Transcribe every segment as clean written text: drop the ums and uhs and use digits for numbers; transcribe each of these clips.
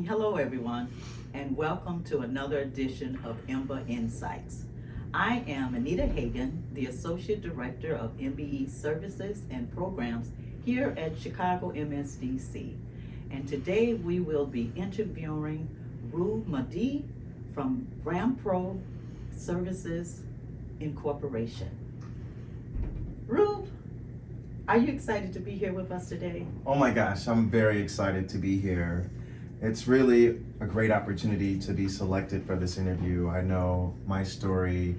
Hello, everyone, and welcome to another edition of MBE Insights. I am Anita Hagan, the Associate Director of MBE Services and Programs here at Chicago MSDC. And today we will be interviewing Rue Madi from RAMPRO Services Incorporation. Rue, are you excited to be here with us today? Oh my gosh, I'm very excited to be here. It's really a great opportunity to be selected for this interview. I know my story,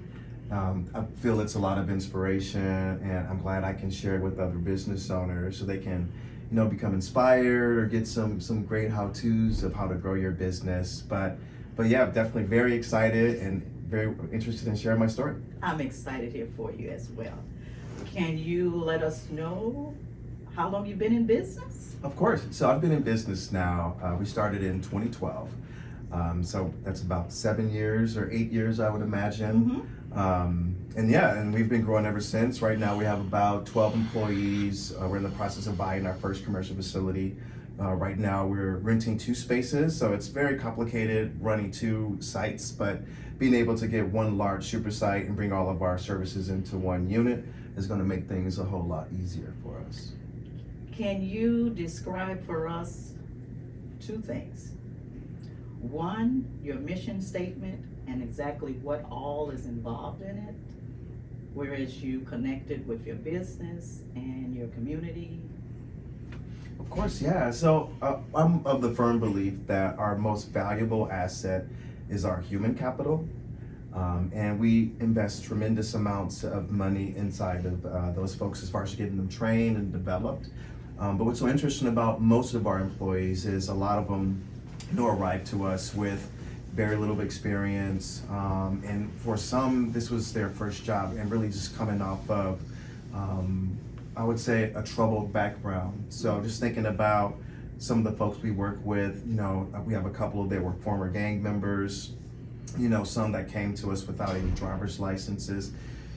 I feel it's a lot of inspiration, and I'm glad I can share it with other business owners so they can, become inspired or get some great how-tos of how to grow your business. But yeah, definitely very excited and very interested in sharing my story. I'm excited here for you as well. Can you let us know how long you've been in business? Of course. So I've been in business now. We started in 2012. So that's about 7 years or 8 years, I would imagine. And we've been growing ever since. Right now we have about 12 employees. We're in the process of buying our first commercial facility. Right now we're renting 2 spaces, so it's very complicated running 2 sites, but being able to get one large super site and bring all of our services into one unit is going to make things a whole lot easier for us. Can you describe for us 2 things? One, your mission statement and exactly what all is involved in it, whereas you connected with your business and your community. Of course, yeah. So I'm of the firm belief that our most valuable asset is our human capital. And we invest tremendous amounts of money inside of those folks as far as getting them trained and developed. But what's so interesting about most of our employees is a lot of them arrive to us with very little experience. And for some, this was their first job and really just coming off of, I would say, a troubled background. So just thinking about some of the folks we work with, we have a couple that were former gang members, some that came to us without any driver's licenses,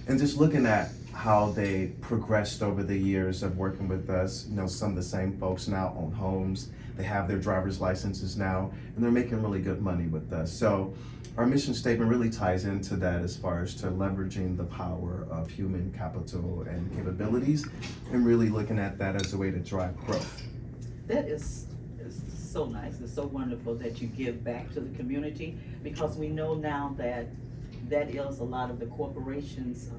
and just looking at how they progressed over the years of working with us. Some of the same folks now own homes, they have their driver's licenses now, and they're making really good money with us. So our mission statement really ties into that as far as to leveraging the power of human capital and capabilities, and really looking at that as a way to drive growth. That is so nice. It's so wonderful that you give back to the community, because we know now that is a lot of the corporation's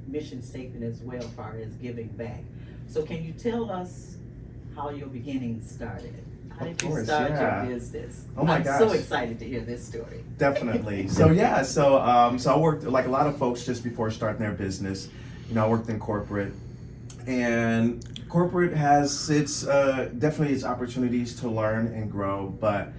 mission statement as well, as far as giving back. So can you tell us how your beginnings started? How did you start your business? Oh my gosh. I'm so excited to hear this story. Definitely. So I worked like a lot of folks just before starting their business. I worked in corporate, and corporate has its definitely its opportunities to learn and grow, but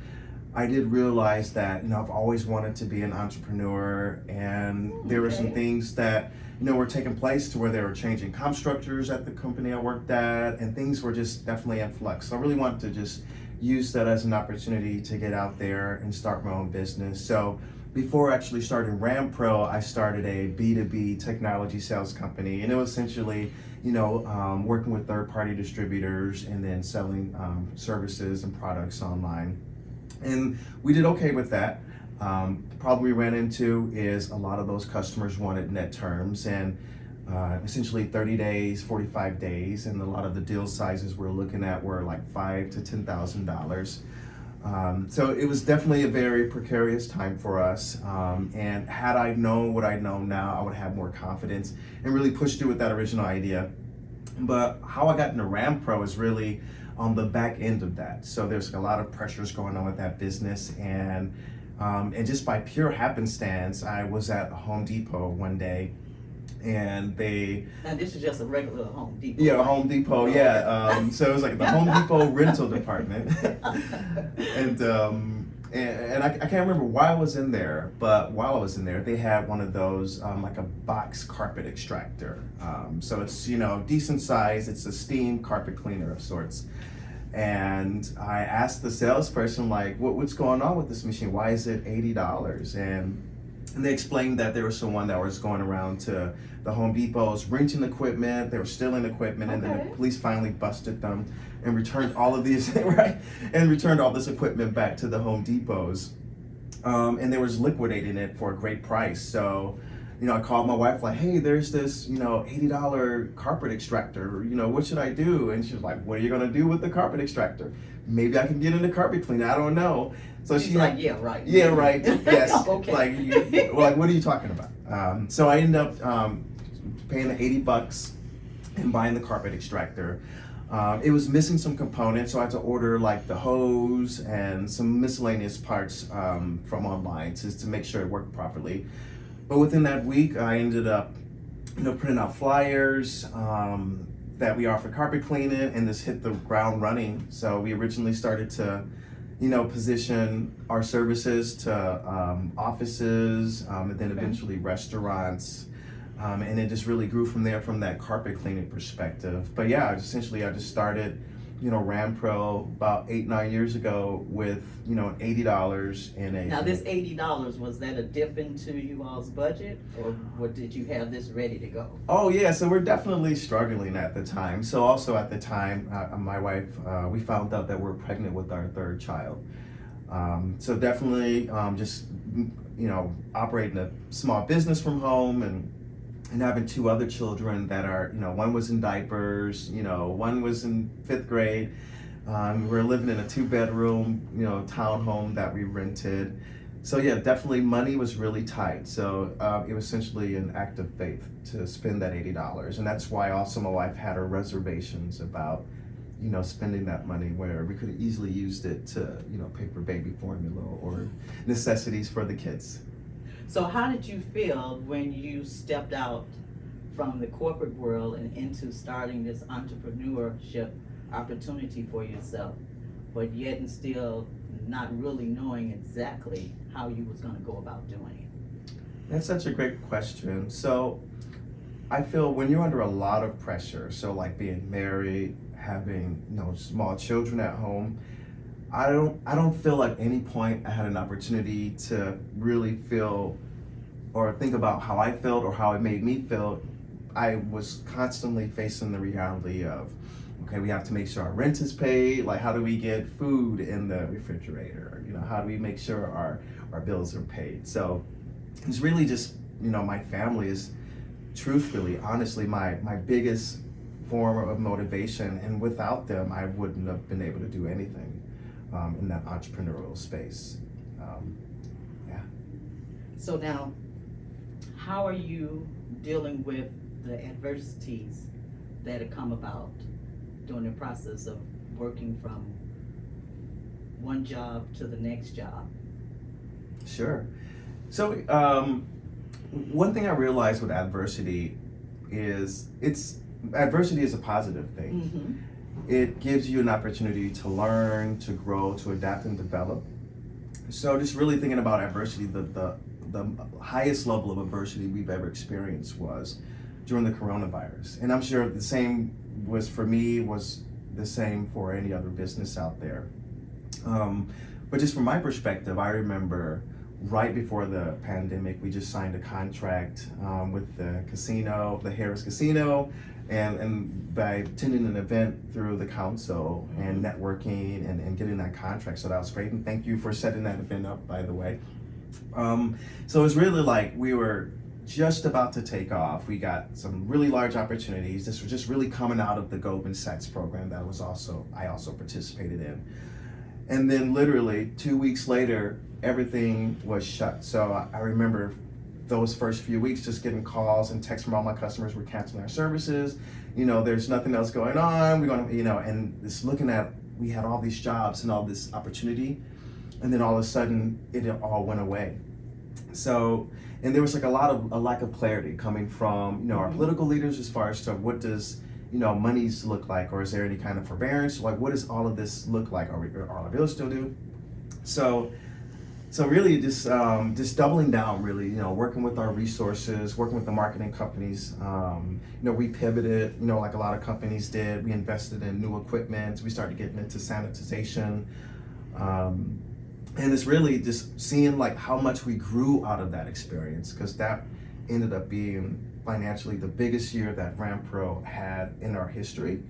I did realize that I've always wanted to be an entrepreneur, and there were some things that were taking place to where they were changing comp structures at the company I worked at, and things were just definitely in flux. So I really wanted to just use that as an opportunity to get out there and start my own business. So before actually starting RAMPRO, I started a B2B technology sales company, and it was essentially working with third-party distributors and then selling services and products online. And we did okay with that. The problem we ran into is a lot of those customers wanted net terms, and essentially 30 days, 45 days, and a lot of the deal sizes we're looking at were like $5,000 to $10,000. So it was definitely a very precarious time for us. And had I known what I know now, I would have more confidence and really pushed through with that original idea. But how I got into RAMPRO is really on the back end of that. So there's a lot of pressures going on with that business, and just by pure happenstance, I was at Home Depot one day, and And this is just a regular Home Depot. Yeah, Home Depot. Yeah. So it was like the Home Depot rental department, and I can't remember why I was in there, but while I was in there, they had one of those like a box carpet extractor. So it's decent size. It's a steam carpet cleaner of sorts. And I asked the salesperson, like, what's going on with this machine? Why is it $80? And And they explained that there was someone that was going around to the Home Depots renting equipment. They were stealing equipment, and then Okay. the police finally busted them and returned all of these right, and returned all this equipment back to the Home Depots. And they was liquidating it for a great price. So, I called my wife like, hey, there's this, $80 carpet extractor. What should I do? And she was like, what are you gonna do with the carpet extractor? Maybe I can get into carpet cleaner. I don't know. So She's she like, yeah, right. yeah, right. Yes. Okay. Like, what are you talking about? So I ended up paying the $80 and buying the carpet extractor. It was missing some components, so I had to order like the hose and some miscellaneous parts from online to make sure it worked properly. But within that week, I ended up, printing out flyers that we offer carpet cleaning, and this hit the ground running. So we originally started to, position our services to offices, and then eventually restaurants. And it just really grew from there, from that carpet cleaning perspective. But yeah, essentially I just started, RAMPRO about 8-9 years ago with, $80 in a. Now, this $80, was that a dip into you all's budget, or what, did you have this ready to go? Oh yeah, so we're definitely struggling at the time. So also at the time, my wife, we found out that we're pregnant with our third child. So definitely just, operating a small business from home and having 2 other children that are, one was in diapers, one was in 5th grade. We're living in a 2-bedroom, townhome that we rented. So yeah, definitely money was really tight. So it was essentially an act of faith to spend that $80. And that's why also my wife had her reservations about, spending that money where we could have easily used it to, pay for baby formula or necessities for the kids. So how did you feel when you stepped out from the corporate world and into starting this entrepreneurship opportunity for yourself, but yet and still not really knowing exactly how you was gonna go about doing it? That's such a great question. So I feel when you're under a lot of pressure, so like being married, having, small children at home, I don't feel at any point I had an opportunity to really feel or think about how I felt or how it made me feel. I was constantly facing the reality of, okay, we have to make sure our rent is paid. Like, how do we get food in the refrigerator? How do we make sure our bills are paid? So it's really just, my family is truthfully, honestly, my biggest form of motivation. And without them, I wouldn't have been able to do anything in that entrepreneurial space. Yeah. So now, how are you dealing with the adversities that have come about during the process of working from one job to the next job? Sure. So one thing I realized with adversity is adversity is a positive thing. Mm-hmm. It gives you an opportunity to learn, to grow, to adapt and develop. So just really thinking about adversity, the highest level of adversity we've ever experienced was during the coronavirus. And I'm sure the same was for me, was the same for any other business out there. But just from my perspective, I remember right before the pandemic, we just signed a contract with the casino, the Harris Casino, and by attending an event through the council and networking and getting that contract. So that was great. And thank you for setting that event up, by the way. So it was really like we were just about to take off. We got some really large opportunities. This was just really coming out of the Goldman Sachs program that I also participated in. And then literally 2 weeks later, everything was shut. So I remember those first few weeks just getting calls and texts from all my customers, we're canceling our services. There's nothing else going on. We're going to, and just looking at, we had all these jobs and all this opportunity. And then all of a sudden it all went away. So, and there was like a lack of clarity coming from, our political leaders as far as to what does, monies look like, or is there any kind of forbearance? Like, what does all of this look like? Are our bills still due? So really just doubling down, really, working with our resources, working with the marketing companies. We pivoted, like a lot of companies did. We invested in new equipment. We started getting into sanitization. And it's really just seeing like how much we grew out of that experience, because that ended up being financially the biggest year that RAMPRO had in our history.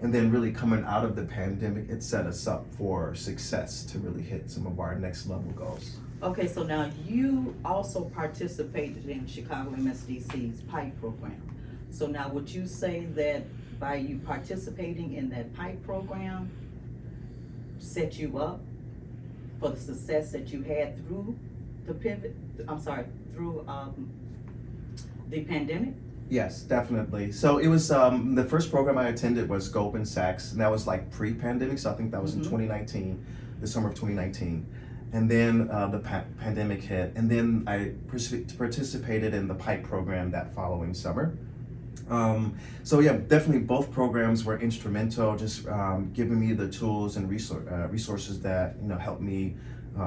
And then really coming out of the pandemic, it set us up for success to really hit some of our next level goals. Okay, so now you also participated in Chicago MSDC's PIPE program. So now would you say that by you participating in that PIPE program set you up for the success that you had through the through the pandemic? Yes, definitely. So it was the first program I attended was Goldman Sachs, and that was like pre-pandemic. So I think that was in 2019, the summer of 2019. And then the pandemic hit, and then I participated in the PIPE program that following summer. So yeah, definitely both programs were instrumental, just giving me the tools and resources that helped me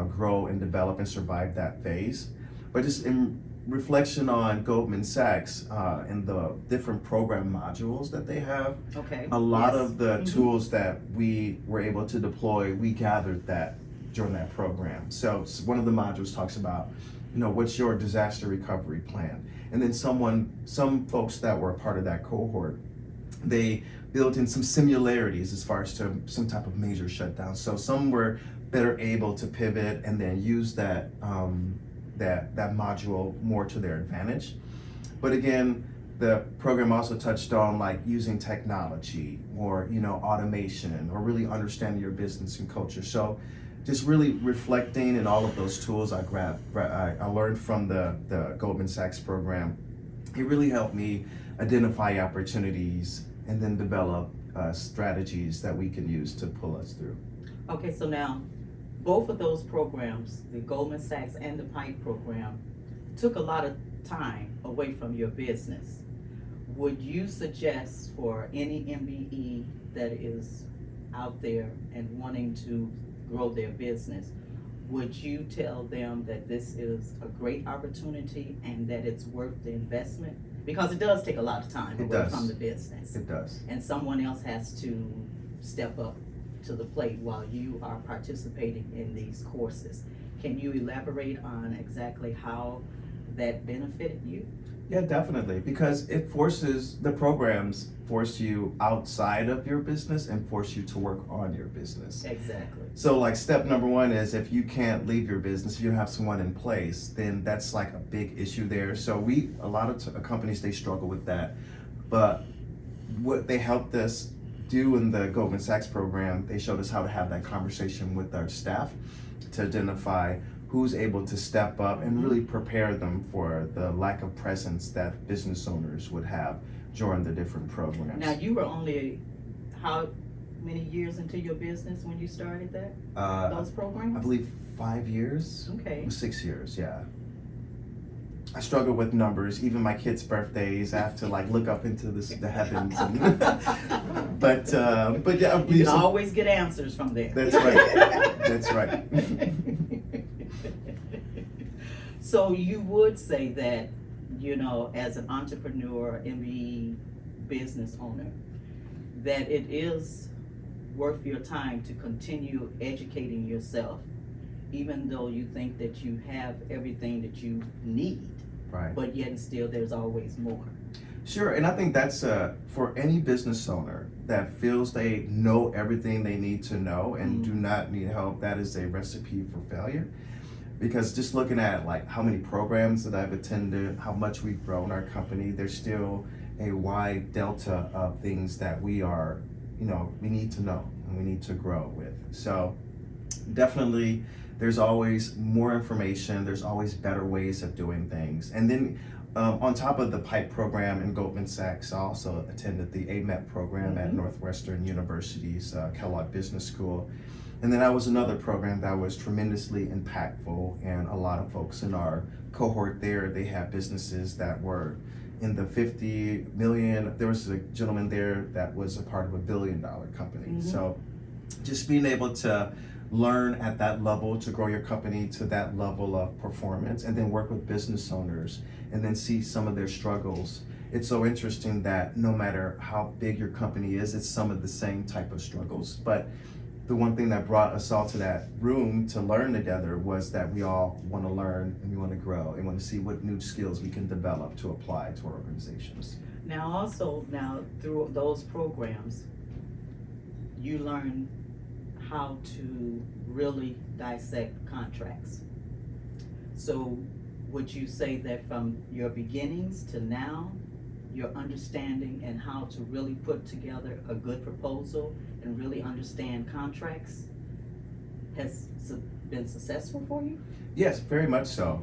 grow and develop and survive that phase. But just in reflection on Goldman Sachs and the different program modules that they have, a lot of the tools that we were able to deploy, we gathered that during that program. So one of the modules talks about, what's your disaster recovery plan? And then some folks that were a part of that cohort, they built in some similarities as far as to some type of major shutdown. So some were better able to pivot and then use that that module more to their advantage. But again, the program also touched on like using technology or automation or really understanding your business and culture. So just really reflecting in all of those tools I learned from the Goldman Sachs program. It really helped me identify opportunities and then develop strategies that we can use to pull us through. Okay, so now both of those programs, the Goldman Sachs and the PIPE program, took a lot of time away from your business. Would you suggest for any MBE that is out there and wanting to grow their business, would you tell them that this is a great opportunity and that it's worth the investment? Because it does take a lot of time away from the business. It does. And someone else has to step up to the plate while you are participating in these courses. Can you elaborate on exactly how that benefited you? Yeah, definitely, because the programs force you outside of your business and force you to work on your business. Exactly. So like step number one is if you can't leave your business, if you don't have someone in place, then that's like a big issue there. So a lot of companies, they struggle with that. But what they helped us do in the Goldman Sachs program, they showed us how to have that conversation with our staff to identify who's able to step up and really prepare them for the lack of presence that business owners would have during the different programs. Now, you were only how many years into your business when you started those programs? I believe 5 years. Okay. 6 years, yeah. I struggle with numbers. Even my kids' birthdays, I have to like look up into the heavens. And but yeah, you can always get answers from there. That's right. That's right. So you would say that, as an entrepreneur, MBE business owner, that it is worth your time to continue educating yourself, even though you think that you have everything that you need, right? But yet and still there's always more. Sure, and I think that's for any business owner that feels they know everything they need to know and do not need help, that is a recipe for failure. Because just looking at like how many programs that I've attended, how much we've grown our company, there's still a wide delta of things that we are, we need to know and we need to grow with. So definitely there's always more information, there's always better ways of doing things. And then on top of the PIPE program in Goldman Sachs, I also attended the AMET program at Northwestern University's Kellogg Business School. And then that was another program that was tremendously impactful, and a lot of folks in our cohort there, they had businesses that were in the 50 million. There was a gentleman there that was a part of $1 billion company. So just being able to learn at that level, to grow your company to that level of performance, and then work with business owners and then see some of their struggles. It's so interesting that no matter how big your company is, it's some of the same type of struggles, but the one thing that brought us all to that room to learn together was that we all want to learn and we want to grow and want to see what new skills we can develop to apply to our organizations. Now through those programs, you learn how to really dissect contracts. So would you say that from your beginnings to now, your understanding and how to really put together a good proposal and really understand contracts has been successful for you? Yes, very much so.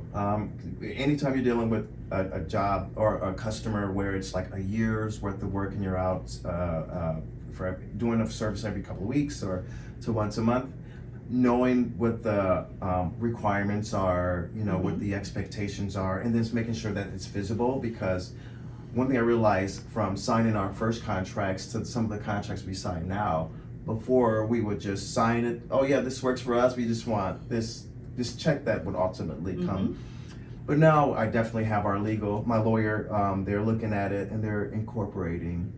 Anytime you're dealing with a job or a customer where it's like a year's worth of work and you're out for doing a service every couple of weeks or to once a month, knowing what the requirements are, what the expectations are, and then just making sure that it's visible. Because one thing I realized from signing our first contracts to some of the contracts we sign now, before we would just sign it, oh yeah, this works for us, we just want this check that would ultimately come. But now I definitely have my lawyer, they're looking at it and they're incorporating,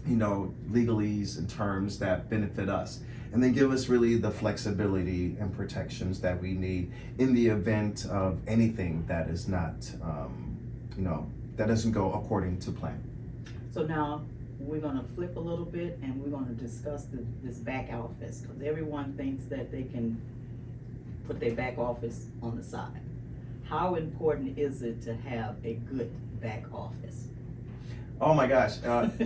legalese and terms that benefit us, and then give us really the flexibility and protections that we need in the event of anything that is not, that doesn't go according to plan. So now we're gonna flip a little bit and we're gonna discuss this back office, because everyone thinks that they can put their back office on the side. How important is it to have a good back office? Oh my gosh,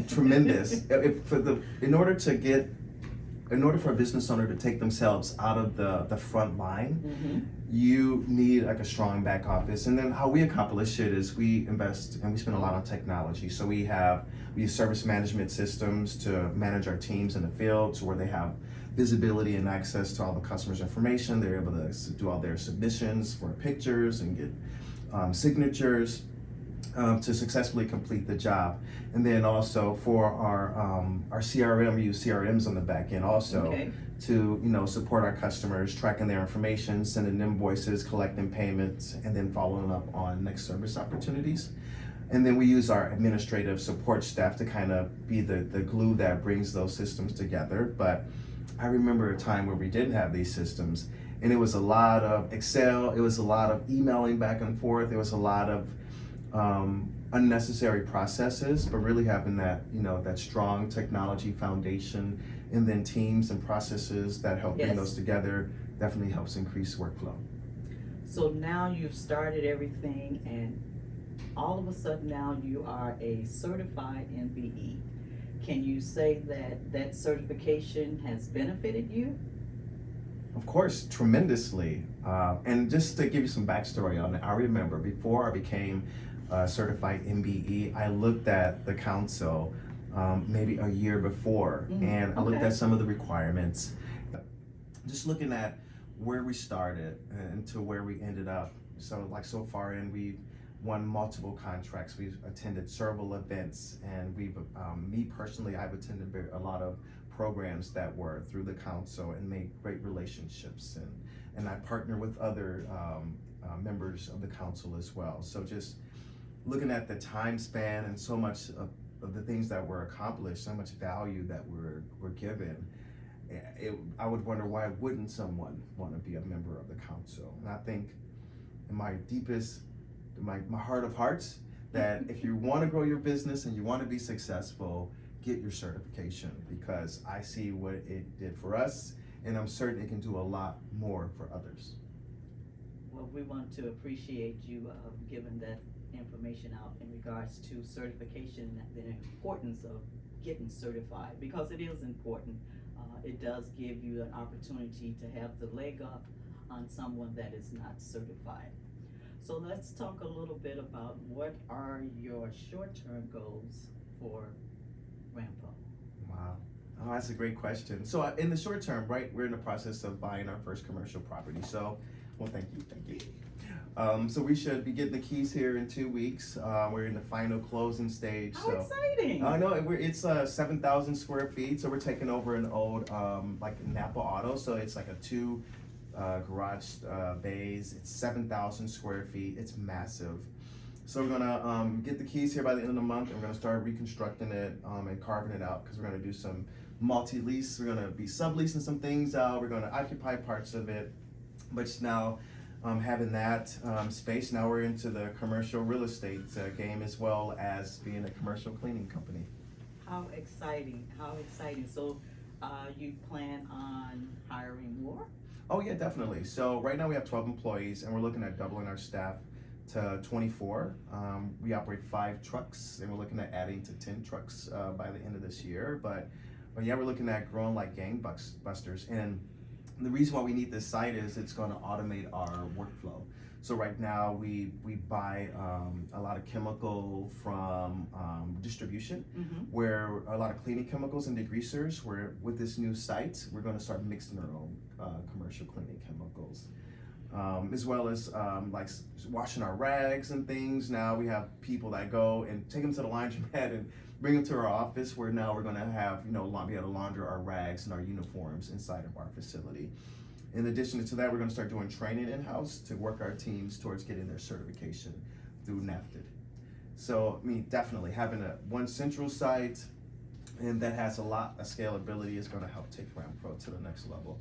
tremendous. In order for a business owner to take themselves out of the front line, you need like a strong back office. And then how we accomplish it is we invest and we spend a lot on technology. So we use service management systems to manage our teams in the field, to where they have visibility and access to all the customers' information. They're able to do all their submissions for pictures and get signatures to successfully complete the job. And then also for our CRM, we use CRMs on the back end also to support our customers, tracking their information, sending invoices, collecting payments, and then following up on next service opportunities. And then we use our administrative support staff to kind of be the glue that brings those systems together. But I remember a time where we didn't have these systems, and it was a lot of Excel, it was a lot of emailing back and forth, it was a lot of unnecessary processes. But really having that, that strong technology foundation, and then teams and processes that help bring those together, definitely helps increase workflow. So now you've started everything, and all of a sudden now you are a certified MBE. Can you say that certification has benefited you? Of course, tremendously. And just to give you some backstory on it, I remember before I became a certified MBE, I looked at the council maybe a year before, and I looked at some of the requirements. Just looking at where we started and to where we ended up. So so far in, we've won multiple contracts. We've attended several events, and me personally, I've attended a lot of programs that were through the council and made great relationships, and I partner with other members of the council as well. So just looking at the time span and so much of the things that were accomplished, so much value that were given, I would wonder, why wouldn't someone want to be a member of the council? And I think in my deepest, my heart of hearts, that if you want to grow your business and you want to be successful, get your certification, because I see what it did for us, and I'm certain it can do a lot more for others. Well, we want to appreciate you giving that information out in regards to certification, the importance of getting certified, because it is important. It does give you an opportunity to have the leg up on someone that is not certified. So let's talk a little bit about what are your short-term goals for RAMPRO? Wow. Oh, that's a great question. So in the short term, right, we're in the process of buying our first commercial property. So, well, thank you. So we should be getting the keys here in 2 weeks. We're in the final closing stage. How exciting! I know, it's 7,000 square feet. So we're taking over an old like Napa Auto. So it's like a 2 garage bays. It's 7,000 square feet. It's massive. So we're gonna get the keys here by the end of the month, and we're gonna start reconstructing it and carving it out, because we're gonna do some multi-lease. We're gonna be subleasing some things out. We're gonna occupy parts of it, but just now having that space, now we're into the commercial real estate game as well as being a commercial cleaning company. How exciting, how exciting. So, you plan on hiring more? Oh yeah, definitely. So right now we have 12 employees and we're looking at doubling our staff to 24. We operate 5 trucks and we're looking at adding to 10 trucks by the end of this year. But yeah, we're looking at growing like gangbusters. And the reason why we need this site is it's going to automate our workflow. So right now we buy a lot of chemical from distribution, where a lot of cleaning chemicals and degreasers. Where with this new site, we're going to start mixing our own commercial cleaning chemicals, as well as like washing our rags and things. Now we have people that go and take them to the laundromat and bring them to our office, where now we're going to have, be able to launder our rags and our uniforms inside of our facility. In addition to that, we're going to start doing training in-house to work our teams towards getting their certification through NAFTA. So, I mean, definitely having one central site and that has a lot of scalability is going to help take RAMPRO to the next level.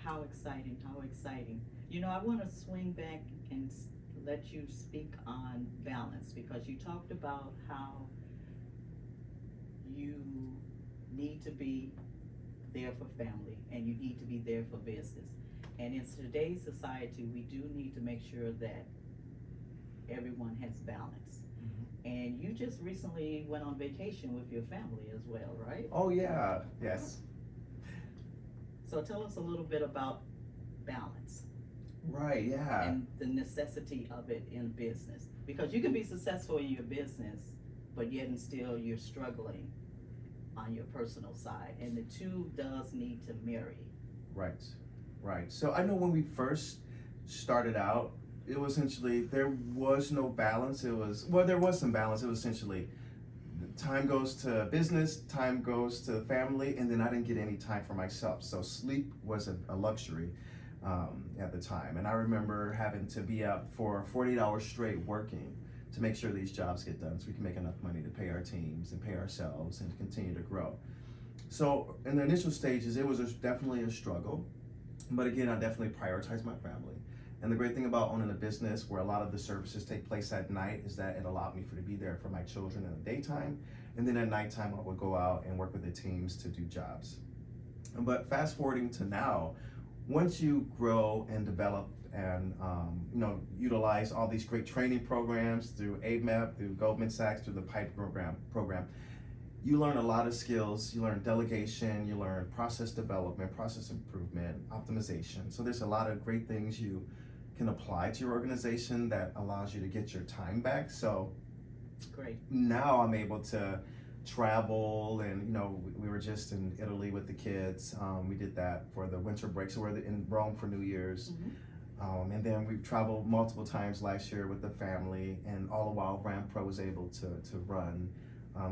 How exciting, how exciting. I want to swing back and let you speak on balance, because you talked about how you need to be there for family and you need to be there for business. And in today's society, we do need to make sure that everyone has balance. And you just recently went on vacation with your family as well, right? Oh yeah, yes. So tell us a little bit about balance. Right, yeah. And the necessity of it in business. Because you can be successful in your business, but yet and still you're struggling on your personal side. And the two does need to marry. Right, right. So I know when we first started out, it was essentially, there was no balance. There was some balance. It was essentially, time goes to business, time goes to family, and then I didn't get any time for myself. So sleep was a luxury at the time. And I remember having to be up for 48 hours straight working to make sure these jobs get done so we can make enough money to pay our teams and pay ourselves and continue to grow. So in the initial stages, it was definitely a struggle. But again, I definitely prioritized my family. And the great thing about owning a business where a lot of the services take place at night is that it allowed me to be there for my children in the daytime. And then at nighttime, I would go out and work with the teams to do jobs. But fast forwarding to now, once you grow and develop and utilize all these great training programs through AMEP, through Goldman Sachs, through the PIPE program, you learn a lot of skills. You learn delegation, you learn process development, process improvement, optimization. So there's a lot of great things you can apply to your organization that allows you to get your time back. So great. Now I'm able to travel, and we were just in Italy with the kids. We did that for the winter break, so we're in Rome for New Year's. And then we've traveled multiple times last year with the family, and all the while RAMPRO was able to run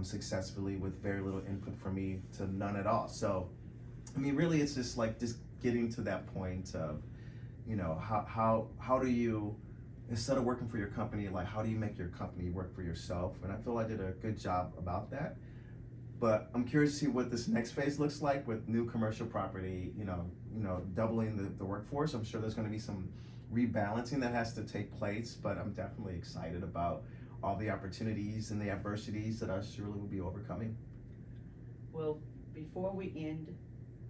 successfully with very little input from me to none at all. So, I mean, really, it's just like just getting to that point of, how do you, instead of working for your company, like how do you make your company work for yourself? And I feel I did a good job about that. But I'm curious to see what this next phase looks like with new commercial property, doubling the workforce. I'm sure there's going to be some rebalancing that has to take place, but I'm definitely excited about all the opportunities and the adversities that I surely will be overcoming. Well, before we end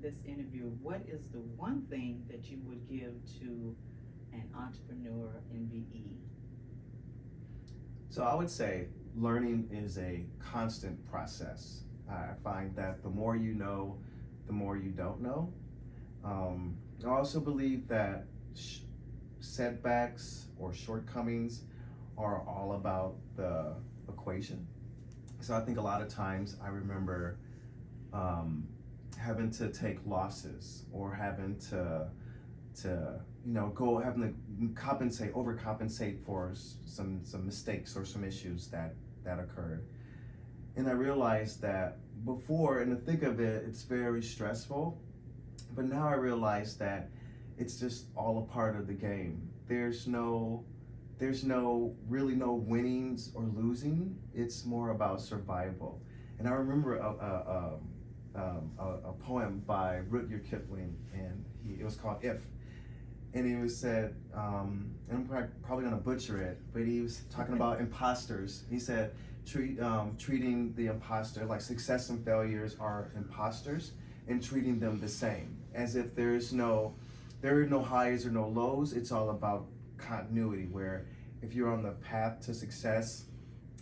this interview, what is the one thing that you would give to an entrepreneur MBE? So I would say learning is a constant process. I find that the more you know, the more you don't know. I also believe that setbacks or shortcomings are all about the equation. So I think a lot of times I remember having to take losses or having to overcompensate for some mistakes or some issues that occurred. And I realized that before, in the thick of it, it's very stressful. But now I realize that it's just all a part of the game. There's really no winnings or losing. It's more about survival. And I remember a poem by Rudyard Kipling, and it was called If. And he was said, and I'm probably gonna butcher it, but he was talking about imposters. He said, treating the imposter like success and failures are imposters, and treating them the same, as if there are no highs or no lows. It's all about continuity, where if you're on the path to success,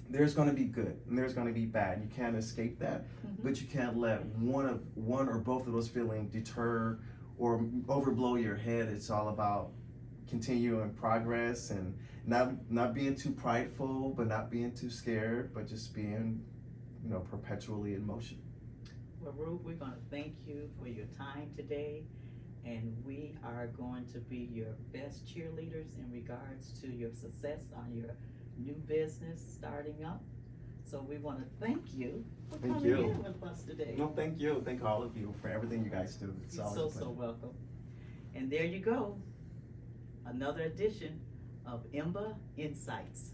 there's going to be good and there's going to be bad. You can't escape that, but you can't let one or both of those feelings deter or overblow your head. It's all about continuing progress and not being too prideful, but not being too scared, but just being, perpetually in motion. Well, Ruth, we're going to thank you for your time today, and we are going to be your best cheerleaders in regards to your success on your new business starting up. So we want to thank you for coming in with us today. No, thank you. Thank all of you for everything you guys do. It's You're so welcome. And there you go, another edition of MBE Insights.